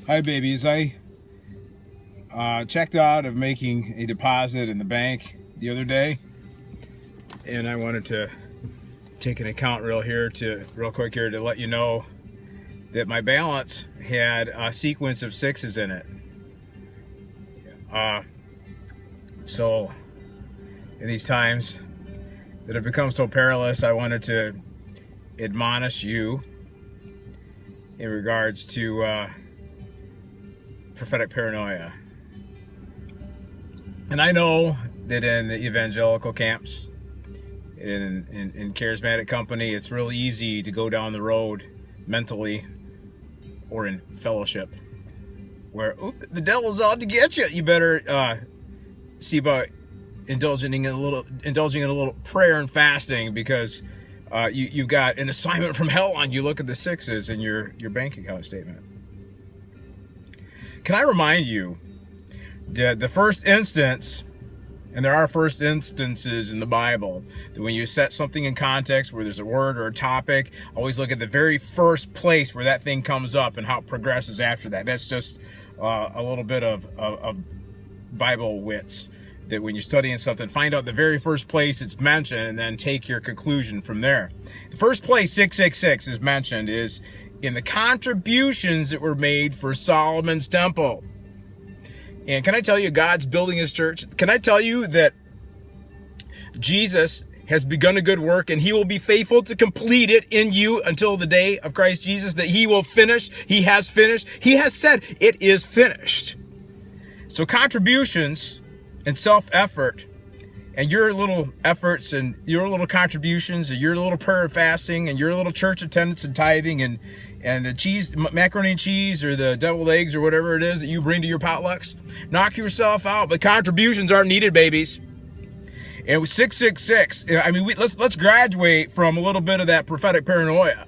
Hi babies, I checked out of making a deposit in the bank the other day, and I wanted to take an account real quick here to let you know that my balance had a sequence of sixes in it. So in these times that have become so perilous, I wanted to admonish you in regards to prophetic paranoia. And I know that in the evangelical camps, in charismatic company, it's real easy to go down the road mentally, or in fellowship, where the devil's out to get you. You better see about indulging in a little prayer and fasting, because you've got an assignment from hell on you. Look at the sixes in your bank account statement. Can I remind you that the first instance, and there are first instances in the Bible, that when you set something in context where there's a word or a topic, always look at the very first place where that thing comes up and how it progresses after that. That's just a little bit of Bible wits, that when you're studying something, find out the very first place it's mentioned and then take your conclusion from there. The first place 666 is mentioned is in the contributions that were made for Solomon's temple. And can I tell you, God's building his church? Can I tell you that Jesus has begun a good work and he will be faithful to complete it in you until the day of Christ Jesus, that he will finish, he has finished, he has said it is finished. So contributions and self-effort and your little efforts and your little contributions and your little prayer and fasting and your little church attendance and tithing and the cheese, macaroni and cheese, or the deviled eggs, or whatever it is that you bring to your potlucks, knock yourself out. But contributions aren't needed, babies. And with 666, I mean, let's graduate from a little bit of that prophetic paranoia,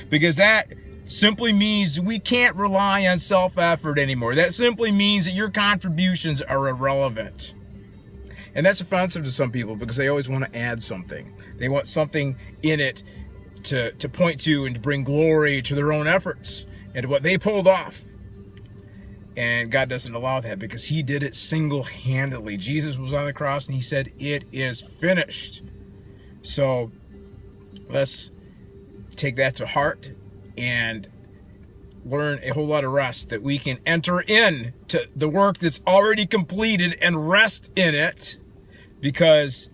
because that simply means we can't rely on self-effort anymore. That simply means that your contributions are irrelevant. And that's offensive to some people, because they always want to add something. They want something in it to point to and to bring glory to their own efforts and to what they pulled off. And God doesn't allow that, because he did it single-handedly. Jesus was on the cross and he said, "It is finished." So let's take that to heart and learn a whole lot of rest, that we can enter in to the work that's already completed and rest in it, because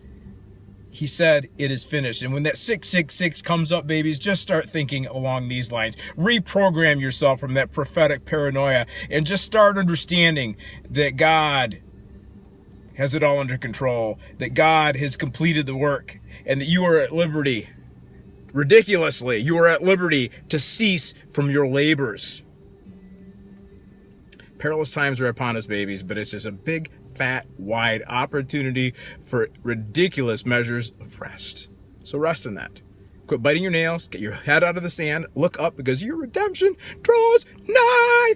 he said it is finished. And when that 666 comes up, babies, just start thinking along these lines. Reprogram yourself from that prophetic paranoia and just start understanding that God has it all under control, that God has completed the work, and that you are at liberty, ridiculously, you are at liberty to cease from your labors. Perilous times are upon us, babies, but it's just a big, fat, wide opportunity for ridiculous measures of rest. So rest in that. Quit biting your nails, get your head out of the sand, look up, because your redemption draws nigh.